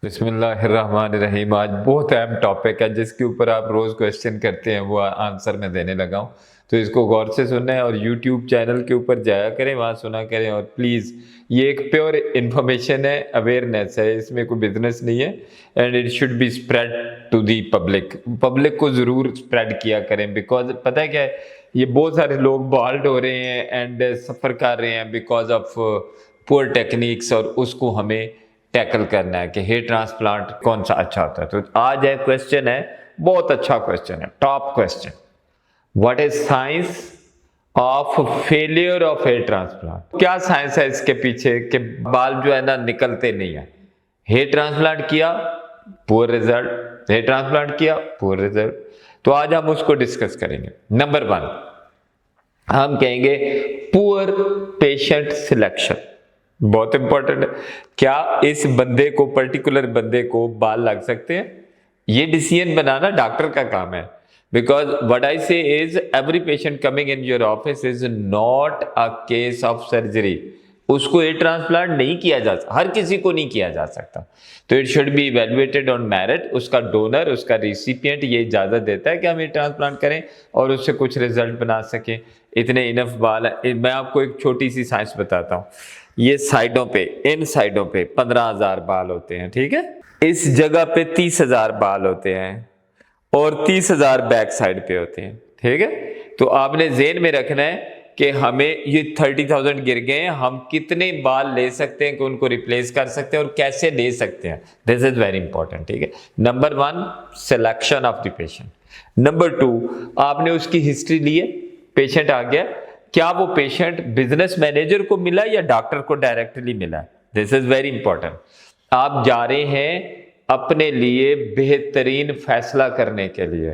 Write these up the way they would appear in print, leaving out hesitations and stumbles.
बिस्मिल्लाहिर्रहमानिर्रहीम। आज बहुत अहम टॉपिक है जिसके ऊपर आप रोज़ क्वेश्चन करते हैं, वो आंसर मैं देने लगा हूँ। तो इसको गौर से सुनना है और यूट्यूब चैनल के ऊपर जाया करें, वहाँ सुना करें। और प्लीज़, ये एक प्योर इन्फॉर्मेशन है, अवेयरनेस है, इसमें कोई बिजनेस नहीं है। And it should be spread to the public. Public को ज़रूर स्प्रेड किया करें, बिकॉज पता है क्या है, ये बहुत सारे लोग बाल्ड हो रहे हैं एंड सफ़र कर रहे हैं बिकॉज ऑफ पुअर टेक्निक्स, और उसको हमें टैकल करना है कि हेयर ट्रांसप्लांट कौन सा अच्छा होता है। तो आज है क्वेश्चन है, बहुत अच्छा क्वेश्चन है, top question. What is science of failure of hair transplant? क्या साइंस है इसके पीछे कि बाल जो है ना निकलते नहीं है। हेयर ट्रांसप्लांट किया, पुअर रिजल्ट। हेयर ट्रांसप्लांट किया, पुअर रिजल्ट। तो आज हम उसको डिस्कस करेंगे। नंबर 1 हम कहेंगे पुअर पेशेंट सिलेक्शन। बहुत इंपॉर्टेंट है। क्या इस बंदे को, पर्टिकुलर बंदे को बाल लग सकते हैं? ये डिसीजन बनाना डॉक्टर का काम है। बिकॉज व्हाट आई से is every patient coming in your office is not a case of surgery. उसको हेयर ट्रांसप्लांट नहीं किया जा सकता, हर किसी को नहीं किया जा सकता। तो it should be evaluated on merit. उसका डोनर, उसका रिसिपिएंट ये इजाजत देता है कि हम हेयर ट्रांसप्लांट करें और उससे कुछ रिजल्ट बना सकें। इतने इनफ बाल है। मैं आपको एक छोटी सी साइंस बताता हूँ। ये साइडों पे, इन साइडों पे 15,000 बाल होते हैं, ठीक है। इस जगह पे 30,000 बाल होते हैं और 30,000 बैक साइड पे होते हैं, ठीक है। तो आपने जेन में रखना है कि हमें ये 30,000 गिर गए हैं, हम कितने बाल ले सकते हैं कि उनको रिप्लेस कर सकते हैं और कैसे ले सकते हैं। दिस इज वेरी इंपॉर्टेंट, ठीक है। Number 1 selection of the patient. Number 2 आपने उसकी हिस्ट्री ली है, पेशेंट आ गया, क्या वो पेशेंट बिजनेस मैनेजर को मिला या डॉक्टर को डायरेक्टली मिला? This is very important. आप जा रहे हैं अपने लिए बेहतरीन फैसला करने के लिए,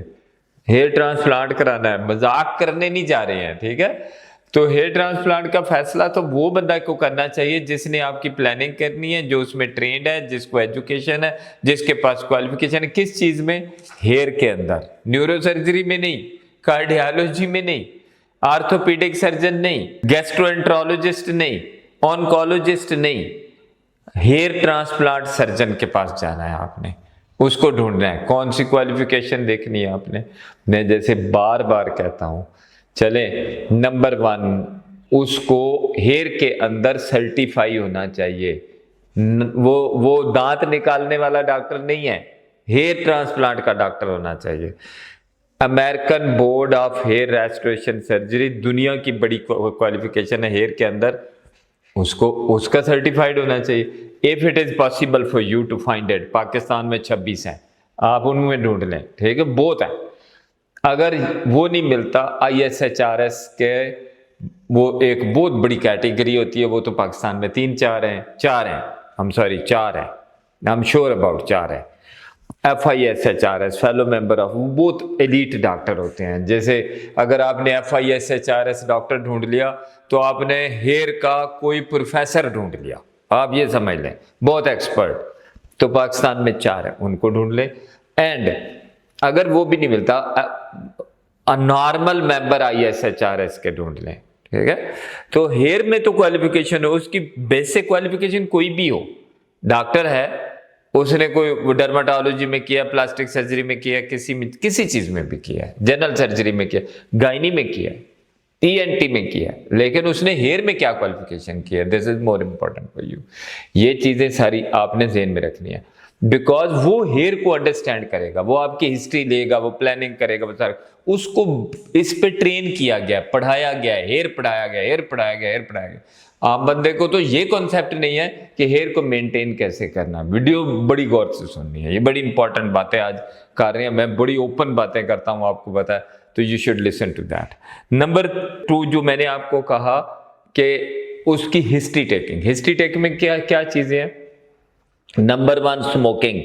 हेयर ट्रांसप्लांट कराना है, मजाक करने नहीं जा रहे हैं, ठीक है। तो हेयर ट्रांसप्लांट का फैसला तो वो बंदा को करना चाहिए जिसने आपकी प्लानिंग करनी है, जो उसमें ट्रेंड है, जिसको एजुकेशन है, जिसके पास क्वालिफिकेशन है। किस चीज में? हेयर के अंदर। न्यूरोसर्जरी में नहीं, कार्डियोलॉजी में नहीं, आर्थोपीडिक सर्जन नहीं, गैस्ट्रोएंट्रोलॉजिस्ट नहीं, ऑन्कोलॉजिस्ट नहीं, हेयर ट्रांसप्लांट सर्जन के पास जाना है आपने। उसको ढूंढना है। कौन सी क्वालिफिकेशन देखनी है आपने? मैं जैसे बार बार कहता हूं, चले नंबर 1 उसको हेयर के अंदर सर्टिफाई होना चाहिए। वो दांत निकालने वाला डॉक्टर नहीं है, हेयर ट्रांसप्लांट का डॉक्टर होना चाहिए। American board of hair restoration surgery दुनिया की बड़ी क्वालिफिकेशन है हेयर के अंदर, उसको उसका सर्टिफाइड होना चाहिए। If it is possible for you to find it, Pakistan में 26 हैं, आप उनमें ढूंढ लें, ठीक है, बहुत है। अगर वो नहीं मिलता, ISHRS के वो एक बहुत बड़ी कैटेगरी होती है, वो तो पाकिस्तान में 3-4 हैं, 4 हैं, चार हैं, आई एम श्योर अबाउट 4 हैं। FISHRS फेलो मेंबर ऑफ, बहुत एलीट डॉक्टर होते हैं। जैसे अगर आपने FISHRS डॉक्टर ढूंढ लिया तो आपने हेयर का कोई प्रोफेसर ढूंढ लिया, आप ये समझ लें, बहुत एक्सपर्ट। तो पाकिस्तान में 4 है, उनको ढूंढ लें। एंड अगर वो भी नहीं मिलता, नॉर्मल मेंबर ISHRS के ढूंढ लें, ठीक है। तो हेयर में तो क्वालिफिकेशन हो, उसकी बेसिक क्वालिफिकेशन कोई भी हो। डॉक्टर है, उसने कोई डर्माटोलॉजी में किया, प्लास्टिक सर्जरी में किया, किसी चीज में भी किया है, जनरल सर्जरी में किया, गायनी में किया, ENT में किया, लेकिन उसने हेयर में क्या क्वालिफिकेशन किया? This is more important for you. ये चीजें सारी आपने ध्यान में रखनी है, बिकॉज वो हेयर को अंडरस्टैंड करेगा, वो आपकी हिस्ट्री लेगा, वो प्लानिंग करेगा, बता उसको इस पे ट्रेन किया गया, पढ़ाया गया, हेयर पढ़ाया गया, हेयर पढ़ाया गया, हेयर पढ़ाया गया। आम बंदे को तो ये कॉन्सेप्ट नहीं है कि हेयर को मेंटेन कैसे करना। वीडियो बड़ी गौर से सुननी है, ये बड़ी इंपॉर्टेंट बातें आज कर रहे हैं, मैं बड़ी ओपन बातें करता हूं, आपको पता है, तो you should listen to that. Number 2 जो मैंने आपको कहा कि उसकी हिस्ट्री टेकिंग में क्या क्या चीजें हैं। Number 1 smoking.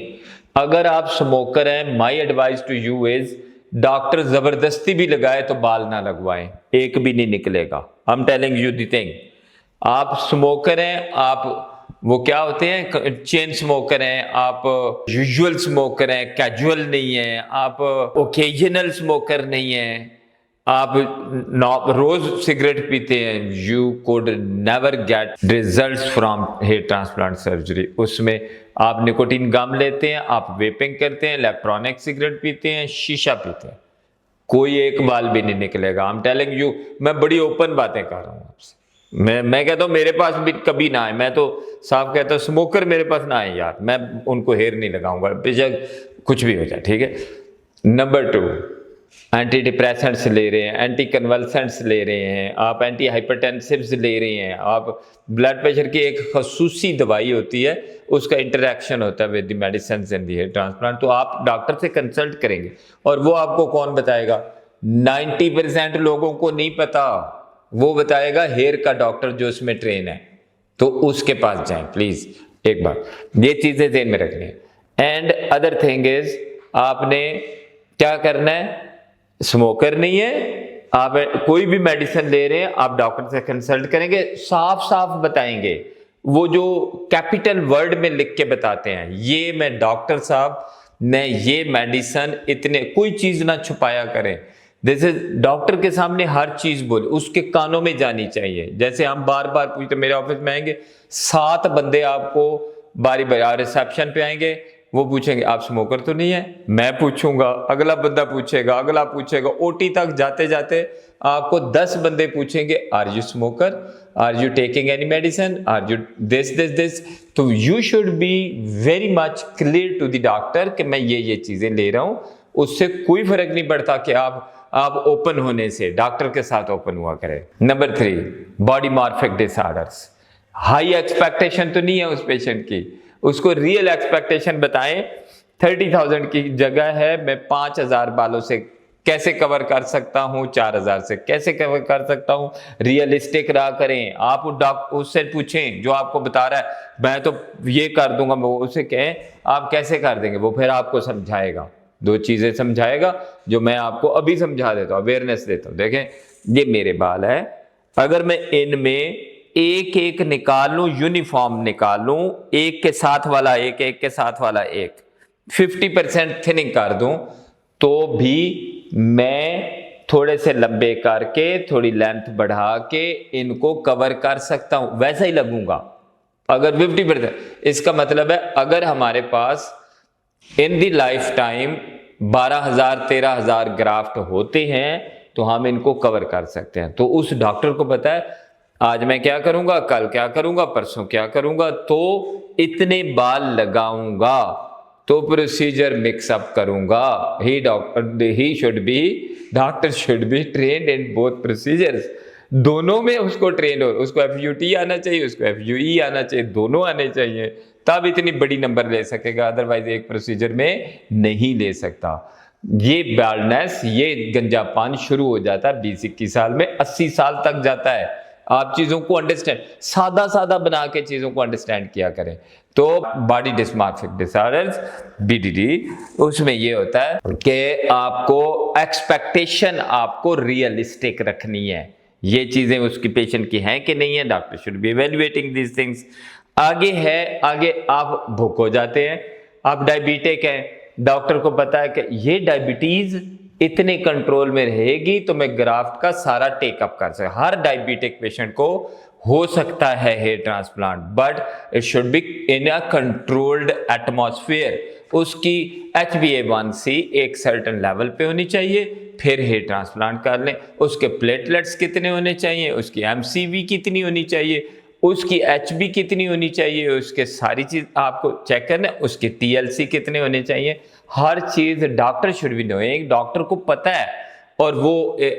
अगर आप स्मोकर हैं, my advice to you is, doctor जबरदस्ती भी लगाए तो बाल ना लगवाएं, एक भी नहीं निकलेगा। I am telling you the thing. आप स्मोकर हैं, आप वो क्या होते हैं, चेन स्मोकर हैं, आप यूजुअल स्मोकर हैं, कैजुअल नहीं है, आप ओकेजनल स्मोकर नहीं है, आप रोज सिगरेट पीते हैं, you could never get results from here transplant surgery. उसमें आप निकोटीन गम लेते हैं, आप वेपिंग करते हैं, इलेक्ट्रॉनिक सिगरेट पीते हैं, शीशा पीते हैं, कोई एक बाल भी नहीं निकलेगा। आई एम टेलिंग यू, मैं बड़ी ओपन बातें कर रहा हूं आपसे। मैं कहता हूं मेरे पास भी कभी ना आए, मैं तो साफ कहता हूं स्मोकर मेरे पास ना आए यार, मैं उनको हेयर नहीं लगाऊंगा, बेशक कुछ भी हो जाए, ठीक है। नंबर 2, एंटी डिप्रेसेंट्स ले रहे हैं, एंटी कन्वल्सेंट्स ले रहे हैं, आप एंटी हाइपरटेंसिव्स ले रहे हैं, आप ब्लड प्रेशर की एक खसूसी दवाई होती है, उसका इंटरेक्शन होता है with the medicine in the hair transplant, तो आप डॉक्टर से कंसल्ट करेंगे। और वो आपको कौन बताएगा? 90% लोगों को नहीं पता, वो बताएगा हेयर का डॉक्टर जो उसमें ट्रेन है, तो उसके पास जाएं प्लीज एक बार, ये चीजें ध्यान में रखनी है। एंड अदर थिंग इज, आपने क्या करना है, स्मोकर नहीं है, आप कोई भी मेडिसिन ले रहे हैं, आप डॉक्टर से कंसल्ट करेंगे, साफ साफ बताएंगे, वो जो कैपिटल वर्ड में लिख के बताते हैं, ये मैं डॉक्टर साहब मैं ये मेडिसिन इतने, कोई चीज ना छुपाया करें। जैसे डॉक्टर के सामने हर चीज बोले, उसके कानों में जानी चाहिए। जैसे हम बार बार पूछते, मेरे ऑफिस में आएंगे 7 बंदे, आपको बारी बारी रिसेप्शन पे आएंगे, वो पूछेंगे आप स्मोकर तो नहीं है, मैं पूछूंगा, अगला बंदा पूछेगा, अगला पूछेगा, ओटी तक जाते जाते आपको 10 बंदे पूछेंगे are you smoker, are you taking any medicine, are you this. तो you should be very much clear to the doctor कि मैं ये चीजें ले रहा हूं, उससे कोई फर्क नहीं पड़ता कि आप ओपन होने से, डॉक्टर के साथ ओपन हुआ करें। Number 3, body morphic disorders. High expectation तो नहीं है उस पेशेंट की, उसको रियल एक्सपेक्टेशन बताएं। 30,000 की जगह है, मैं 5,000 बालों से कैसे कवर कर सकता हूं, 4,000 से कैसे कवर कर सकता हूं, रियलिस्टिक रहा करें। आप उससे पूछें जो आपको बता रहा है मैं तो ये कर दूंगा, वो उसे कहें आप कैसे कर देंगे, वो फिर आपको समझाएगा, 2 चीजें समझाएगा जो मैं आपको अभी समझा देता हूं, अवेयरनेस देता हूं। देखें ये मेरे बाल है, अगर मैं इनमें एक एक निकाल लूं, यूनिफॉर्म निकाल लूं, एक के साथ वाला एक, एक के साथ वाला एक, 50% थिनिंग कर दूं, तो भी मैं थोड़े से लंबे करके थोड़ी लेंथ बढ़ा के इनको कवर कर सकता हूं, वैसा ही लगूंगा अगर 50%। इसका मतलब है अगर हमारे पास इन दी लाइफ टाइम 12,000 13,000 ग्राफ्ट होते हैं तो हम इनको कवर कर सकते हैं। तो उस डॉक्टर को पता है आज मैं क्या करूंगा, कल क्या करूंगा, परसों क्या करूंगा, तो इतने बाल लगाऊंगा, तो प्रोसीजर मिक्सअप करूंगा। Doctor should be trained in both procedures, दोनों में उसको ट्रेन हो, उसको FUT आना चाहिए, उसको FUE आना चाहिए, दोनों आने चाहिए, तब इतनी बड़ी नंबर ले सकेगा, अदरवाइज एक प्रोसीजर में नहीं ले सकता। ये बाल्डनेस, ये गंजापान शुरू हो जाता है 20-21 साल में, 80 साल तक जाता है। आप चीजों को अंडरस्टैंड, सादा बना के चीजों को अंडरस्टैंड किया करें। तो बॉडी डिस्मॉर्फिक डिसऑर्डर्स BDD, उसमें ये होता है कि आपको एक्सपेक्टेशन आपको रियलिस्टिक रखनी है, ये चीजें उसकी पेशेंट की हैं कि नहीं है, doctor should B evaluating these things. आगे आप भूख हो जाते हैं, आप डायबिटिक हैं, डॉक्टर को पता है कि ये डायबिटीज इतने कंट्रोल में रहेगी तो मैं ग्राफ्ट का सारा टेकअप कर सकता। हर डायबिटिक पेशेंट को हो सकता है hair transplant, but it should be in a controlled atmosphere. उसकी HbA1c एक सर्टेन लेवल पे होनी चाहिए, फिर हेयर ट्रांसप्लांट कर लें। उसके प्लेटलेट्स कितने होने चाहिए, उसकी MCV कितनी होनी चाहिए, उसकी HB कितनी होनी चाहिए, उसके सारी चीज आपको चेक करना है, उसके TLC कितने होने चाहिए, हर चीज doctor should be knowing, doctor को पता है, और वो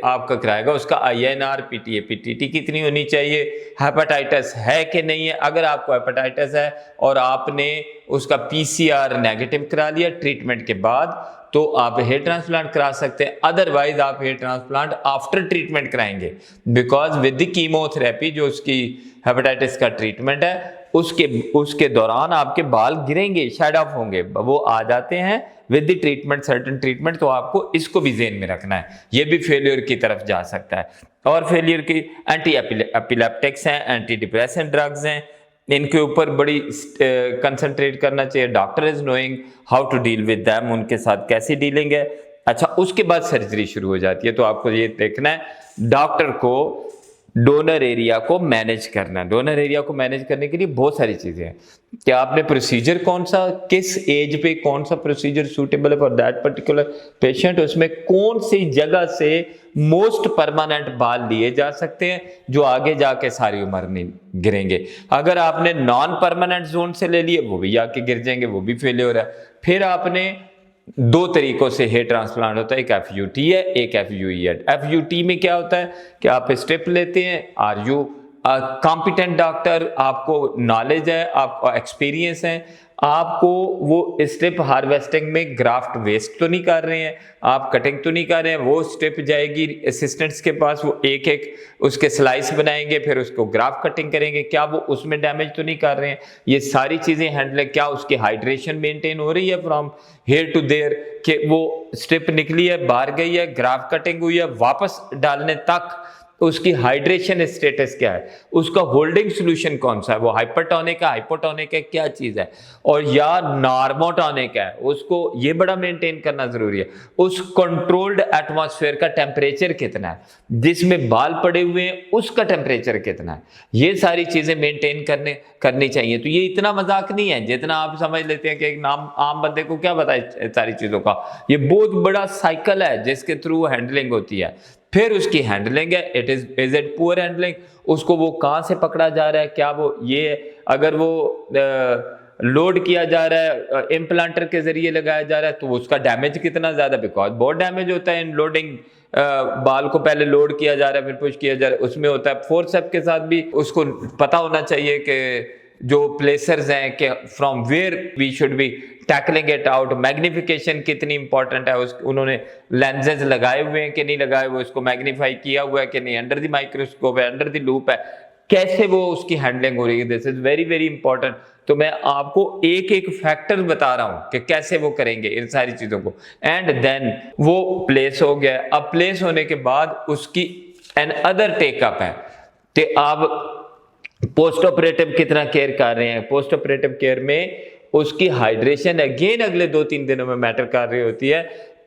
आपका कराएगा। उसका INR PTA PTT कितनी होनी चाहिए, हेपेटाइटिस है कि नहीं है, अगर आपको हेपेटाइटिस है और आपने उसका PCR नेगेटिव करा लिया ट्रीटमेंट के बाद, तो आप हेयर ट्रांसप्लांट करा सकते हैं। अदरवाइज आप हेयर ट्रांसप्लांट आफ्टर ट्रीटमेंट कराएंगे, बिकॉज विद द कीमोथेरेपी जो उसकी हेपेटाइटिस का ट्रीटमेंट है, उसके दौरान आपके बाल गिरेंगे, शेड ऑफ होंगे, वो आ जाते हैं with the treatment, certain treatment. तो आपको इसको भी ज़हन में रखना है, ये भी फेलियर की तरफ जा सकता है। और फेलियर की एंटी एपिलेप्टिक्स हैं, एंटी डिप्रेसेंट ड्रग्स हैं, इनके ऊपर बड़ी कंसंट्रेट करना चाहिए। Doctor is knowing how to deal with them, उनके साथ कैसी डीलिंग है। अच्छा, उसके बाद सर्जरी शुरू हो जाती है, तो आपको ये देखना है डॉक्टर को डोनर एरिया को मैनेज करना। डोनर एरिया को मैनेज करने के लिए बहुत सारी चीजें हैं कि आपने प्रोसीजर कौन सा, किस एज पे कौन सा प्रोसीजर सूटेबल है फॉर दैट पर्टिकुलर पेशेंट, उसमें कौन सी जगह से मोस्ट परमानेंट बाल लिए जा सकते हैं जो आगे जाके सारी उम्र नहीं गिरेंगे। अगर आपने नॉन परमानेंट जोन से ले लिए वो भी आके गिर जाएंगे, वो भी फेलियर है। फिर आपने दो तरीकों से हेयर ट्रांसप्लांट होता है, एक FUT है, एक FUE है। FUT में क्या होता है कि आप स्टेप लेते हैं, आर यू कॉम्पिटेंट डॉक्टर, आपको नॉलेज है, आपको एक्सपीरियंस है, आपको वो स्टेप हार्वेस्टिंग में ग्राफ्ट वेस्ट तो नहीं कर रहे हैं, आप कटिंग तो नहीं कर रहे हैं, वो स्टेप जाएगी असिस्टेंट्स के पास, वो एक एक उसके स्लाइस बनाएंगे, फिर उसको ग्राफ कटिंग करेंगे, क्या वो उसमें डैमेज तो नहीं कर रहे हैं, ये सारी चीजें हैंडल, क्या उसकी हाइड्रेशन मेंटेन हो रही है फ्रॉम हेयर टू देयर, कि वो स्टेप निकली है, बाहर गई है, ग्राफ कटिंग हुई है, वापस डालने तक उसकी हाइड्रेशन स्टेटस क्या है, उसका होल्डिंग सॉल्यूशन कौन सा है, वो हाइपरटोनिक है, हाइपोटोनिक है, क्या चीज है, और या नॉर्मोटोनिक है, उसको ये बड़ा मेंटेन करना जरूरी है। उस कंट्रोल्ड एटमॉस्फेयर का टेम्परेचर कितना है, जिसमें बाल पड़े हुए हैं उसका टेम्परेचर कितना है, ये सारी चीजें मेंटेन करनी चाहिए। तो ये इतना मजाक नहीं है जितना आप समझ लेते हैं कि एक आम बंदे को क्या पता है सारी चीजों का। ये बहुत बड़ा साइकिल है जिसके थ्रू हैंडलिंग होती है। फिर उसकी हैंडलिंग है, इज इट पुअर हैंडलिंग, उसको वो कहां से पकड़ा जा रहा है, क्या वो ये अगर वो लोड किया जा रहा है, इम्प्लांटर के जरिए लगाया जा रहा है, तो उसका डैमेज कितना ज्यादा, बिकॉज बहुत डैमेज होता है इन लोडिंग, बाल को पहले लोड किया जा रहा है फिर पुश किया जा रहा है, उसमें होता है। फोर्सेप के साथ भी उसको पता होना चाहिए कि जो प्लेसर्स हैं कि from where we should be tackling it out, magnification कितनी इंपॉर्टेंट है, उन्होंने लेंसेज लगाए हुए हैं कि नहीं लगाए हुए, उसको मैग्नीफाई किया हुआ है कि नहीं, अंडर द माइक्रोस्कोप है, अंडर द लूप है, कैसे वो उसकी हैंडलिंग हो रही है, this is very very important. तो मैं आपको एक एक फैक्टर बता रहा हूं कि कैसे वो करेंगे इन सारी चीजों को, एंड देन वो प्लेस हो गया। अब प्लेस होने के बाद उसकी एन अदर टेकअप है कि आप पोस्ट ऑपरेटिव कितना केयर कर रहे हैं। पोस्ट ऑपरेटिव केयर में उसकी हाइड्रेशन अगेन अगले 2-3 दिनों में मैटर कर रही होती है,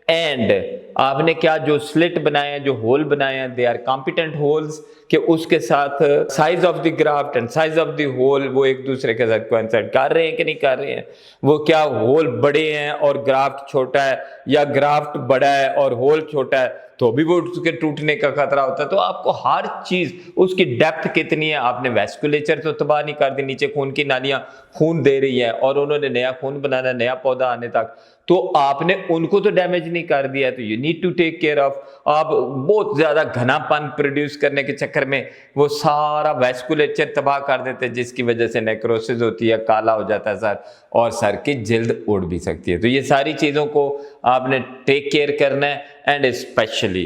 एंड आपने क्या जो स्लिट बनाए हैं, जो होल बनाए हैं, दे आर कॉम्पिटेंट होल्स, कि उसके साथ size of the graft and size of the hole वो एक दूसरे के साथ कोइंसाइड कर रहे हैं कि नहीं कर रहे हैं, वो क्या होल बड़े हैं और ग्राफ्ट छोटा है, या ग्राफ्ट बड़ा है और होल छोटा है, तो भी वो उसके टूटने का खतरा होता है। तो आपको हर चीज, उसकी डेप्थ कितनी है, आपने वेस्कुलेचर तो तबाह नहीं कर दी, नीचे खून की नालियां खून दे रही है और उन्होंने नया खून बनाना, नया पौधा आने तक, तो आपने उनको तो डैमेज नहीं कर दिया, तो you need to take care of. आप बहुत ज्यादा घनापन प्रोड्यूस करने के चक्कर में वो सारा वेस्कुलेचर तबाह कर देते हैं, जिसकी वजह से नेक्रोसिस होती है, काला हो जाता है सर, और सर की जिल्द उड़ भी सकती है। तो ये सारी चीजों को आपने टेक केयर करना है, and specially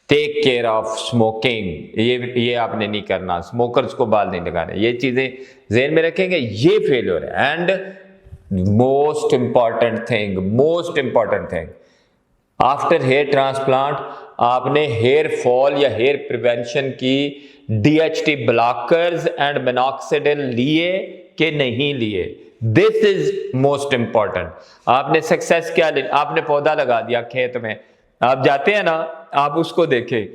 take care of smoking, ये आपने नहीं करना, स्मोकर्स को बाल नहीं लगाने, ये चीजें ज़हन में रखेंगे, ये फेलियर है। And most important thing after hair transplant, आपने हेयर फॉल या हेयर प्रिवेंशन की DHT ब्लॉकर्स एंड मिनॉक्सिडिल लिए कि नहीं लिए, दिस इज मोस्ट इंपॉर्टेंट। आपने सक्सेस क्या ली, आपने पौधा लगा दिया खेत में, आप जाते हैं ना, आप उसको देखें,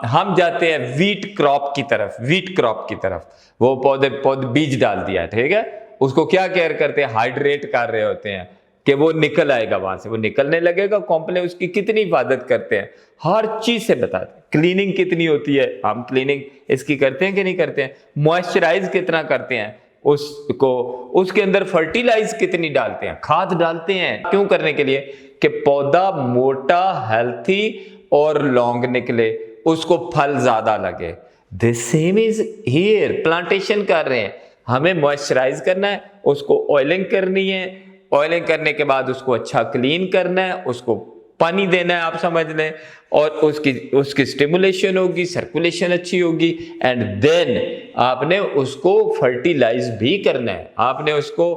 हम जाते हैं वीट क्रॉप की तरफ, वो पौधे बीज डाल दिया है, ठीक है, उसको क्या केयर करते हैं, हाइड्रेट कर रहे होते हैं कि वो निकल आएगा, वहां से वो निकलने लगेगा, कॉम्प्लेन उसकी कितनी हिफाजत करते हैं, हर चीज से बताते हैं। क्लीनिंग कितनी होती है, हम क्लीनिंग इसकी करते हैं कि नहीं करते हैं, मॉइस्चराइज कितना करते हैं उसको, उसके अंदर फर्टिलाइज कितनी डालते हैं, खाद डालते हैं, क्यों करने के लिए कि पौधा मोटा, हेल्थी और लॉन्ग निकले, उसको फल ज्यादा लगे। This same is here, plantation कर रहे हैं, हमें मॉइस्चराइज करना है, उसको ऑयलिंग करनी है, ऑयलिंग करने के बाद उसको अच्छा क्लीन करना है, उसको पानी देना है, आप समझ लें, और उसकी स्टिमुलेशन होगी, सर्कुलेशन अच्छी होगी, एंड देन आपने उसको फर्टिलाइज भी करना है, आपने उसको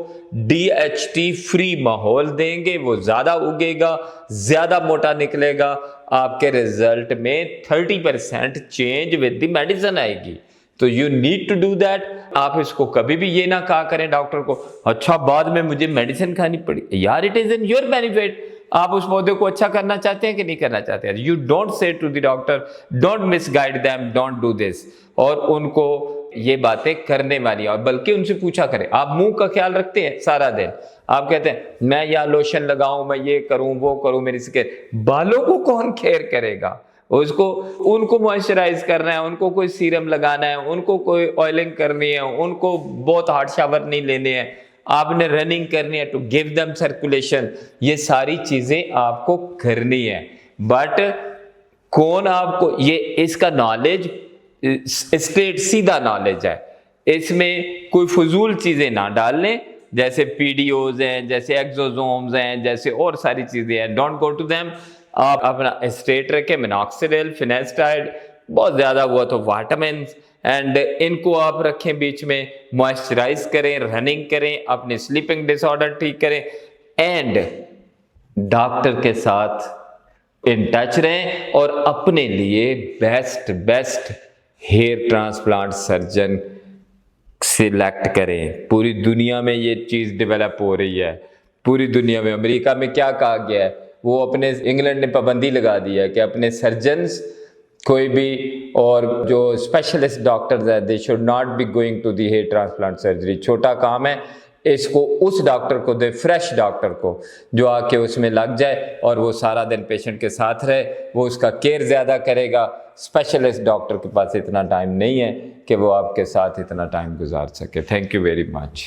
DHT फ्री माहौल देंगे, वो ज्यादा उगेगा, ज्यादा मोटा निकलेगा, आपके रिजल्ट में 30% चेंज विद द मेडिसिन आएगी। तो you need to do that. आप इसको कभी भी ये ना कहा करें डॉक्टर को, अच्छा बाद में मुझे मेडिसिन खानी पड़ी, यार it is in your benefit, आप उस पौधे को अच्छा करना चाहते हैं कि नहीं करना चाहते हैं? You don't say to the doctor don't misguide them, don't do this, और उनको ये बातें करने वाली है, और बल्कि उनसे पूछा करें। आप मुंह का ख्याल रखते हैं सारा दिन, आप कहते हैं मैं या लोशन लगाऊं, मैं ये करूं वो करूं, मेरी स्किन, बालों को कौन केयर करेगा? उसको उनको मॉइस्चराइज करना है, उनको कोई सीरम लगाना है, उनको कोई ऑयलिंग करनी है, उनको बहुत हार्ड शावर नहीं लेने हैं, आपने रनिंग करनी है टू गिव देम सर्कुलेशन, ये सारी चीजें आपको करनी है। बट कौन आपको ये इसका नॉलेज स्ट्रेट सीधा नॉलेज है, इसमें कोई फजूल चीजें ना डाल लें, जैसे पीडीओज हैं, जैसे एक्सोसोम्स हैं, जैसे और सारी चीजें हैं, डोंट गो टू देम। आप अपना स्ट्रेट रखें, मिनॉक्सिडिल, फिनेस्टाइड, बहुत ज्यादा हुआ तो विटामिन, एंड इनको आप रखें बीच में, मॉइस्चराइज करें, रनिंग करें, अपने स्लीपिंग डिसऑर्डर ठीक करें, एंड डॉक्टर के साथ इन टच रहें, और अपने लिए best hair transplant surgeon select करें। पूरी दुनिया में ये चीज डेवलप हो रही है, पूरी दुनिया में। अमेरिका में क्या कहा गया है, वो अपने इंग्लैंड ने पाबंदी लगा दी है कि अपने सर्जन्स कोई भी और जो स्पेशलिस्ट डॉक्टर्स है, they should not be going to the hair transplant surgery. छोटा काम है, इसको उस डॉक्टर को दे, फ्रेश डॉक्टर को, जो आके उसमें लग जाए और वो सारा दिन पेशेंट के साथ रहे, वो उसका केयर ज़्यादा करेगा। स्पेशलिस्ट डॉक्टर के पास इतना टाइम नहीं है कि वो आपके साथ इतना टाइम गुजार सके। Thank you very much.